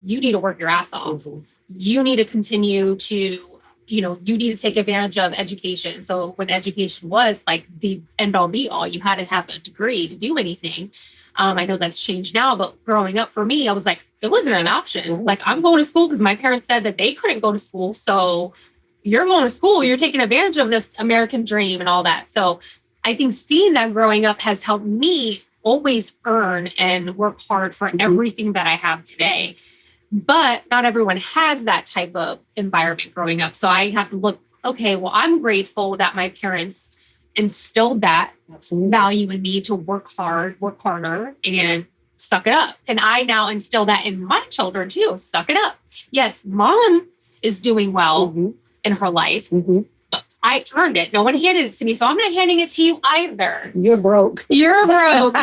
you need to work your ass off. You need to continue to, you need to take advantage of education. So when education was like the end all be all, you had to have a degree to do anything. I know that's changed now, but growing up for me, I was like, it wasn't an option. Like, I'm going to school because my parents said that they couldn't go to school. So you're going to school, you're taking advantage of this American dream and all that. So I think seeing that growing up has helped me always earn and work hard for everything that I have today. But not everyone has that type of environment growing up. So I have to look, okay, well, I'm grateful that my parents instilled that value in me to work hard, work harder, and suck it up. And I now instill that in my children too. Suck it up. Yes, mom is doing well in her life. But I earned it. No one handed it to me. So I'm not handing it to you either. You're broke. You're broke.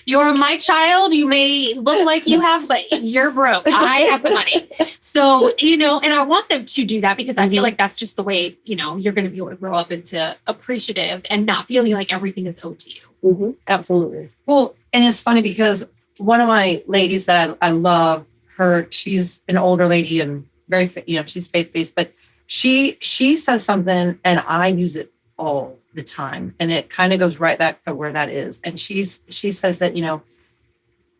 You're my child. You may look like you have, but you're broke. I have the money. So, and I want them to do that because I feel like that's just the way, you're going to be able to grow up into appreciative and not feeling like everything is owed to you. Absolutely. Well, and it's funny because one of my ladies that I love her, she's an older lady and very, she's faith-based, but she says something and I use it all the time. And it kind of goes right back to where that is. And she says that,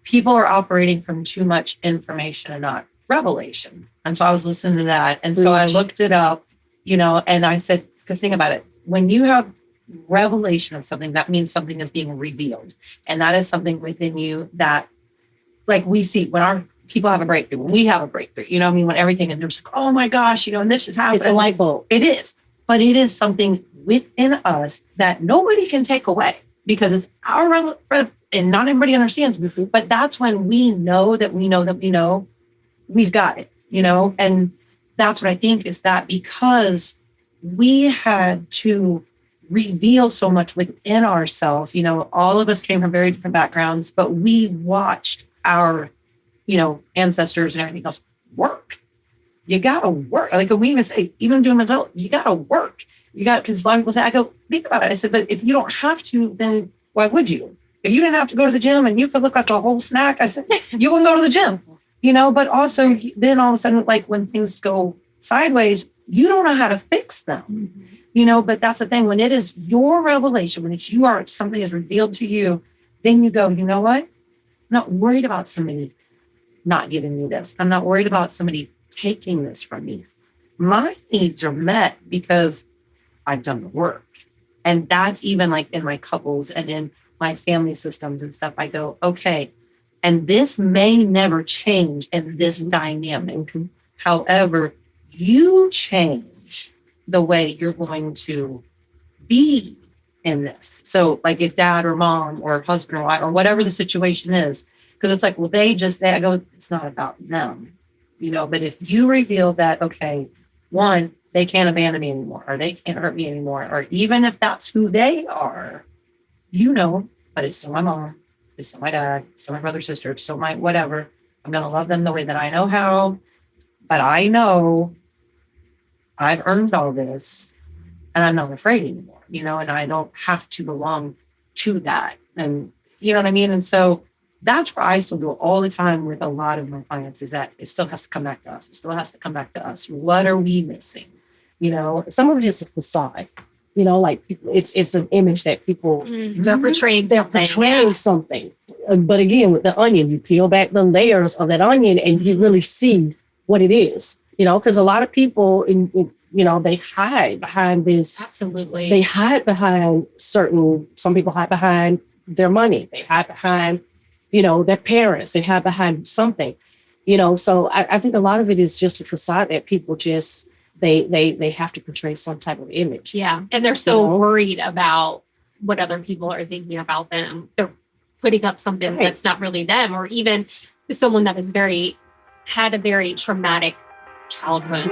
people are operating from too much information and not revelation. And so I was listening to that. And so I looked it up, and I said, because think about it, when you have revelation of something, that means something is being revealed. And that is something within you that, like, we see when our people have a breakthrough, when we have a breakthrough, when everything, and they're just like, oh my gosh, and this is happening. It's a light bulb. It is. But it is something within us that nobody can take away because it's our and not everybody understands. But that's when we know that we know that we know we've got it, and that's what I think is that because we had to reveal so much within ourselves, all of us came from very different backgrounds, but we watched our ancestors and everything else work. You gotta work. Like we even say, even doing adult, you gotta work. Because a lot of people say, I go, think about it. I said, but if you don't have to, then why would you? If you didn't have to go to the gym and you could look like a whole snack, I said, you wouldn't go to the gym, but also then all of a sudden, like when things go sideways, you don't know how to fix them, but that's the thing. When it is your revelation, when it's something is revealed to you, then you go, you know what? I'm not worried about somebody not giving me this. I'm not worried about somebody taking this from me. My needs are met because I've done the work. And that's even like in my couples and in my family systems and stuff. I go, okay, and this may never change in this dynamic. However, you change the way you're going to be in this. So like if dad or mom or husband or wife or whatever the situation is, because it's like, well, I go, it's not about them, but if you reveal that, okay, one, they can't abandon me anymore, or they can't hurt me anymore, or even if that's who they are, but it's still my mom, it's still my dad, it's still my brother, sister, it's still my whatever. I'm going to love them the way that I know how, but I know I've earned all this and I'm not afraid anymore, and I don't have to belong to that. And you know what I mean? And so that's where I still do all the time with a lot of my clients is that it still has to come back to us. It still has to come back to us. What are we missing? Some of it is a facade, like it's an image that people they're portraying something. But again, with the onion, you peel back the layers of that onion and you really see what it is, because a lot of people, they hide behind this. Absolutely. They hide behind some people hide behind their money. They hide behind their parents, they hide behind something, so I think a lot of it is just a facade that people just, they have to portray some type of image. Yeah. And they're so worried about what other people are thinking about them. They're putting up something that's not really them, or even someone that is had a very traumatic childhood.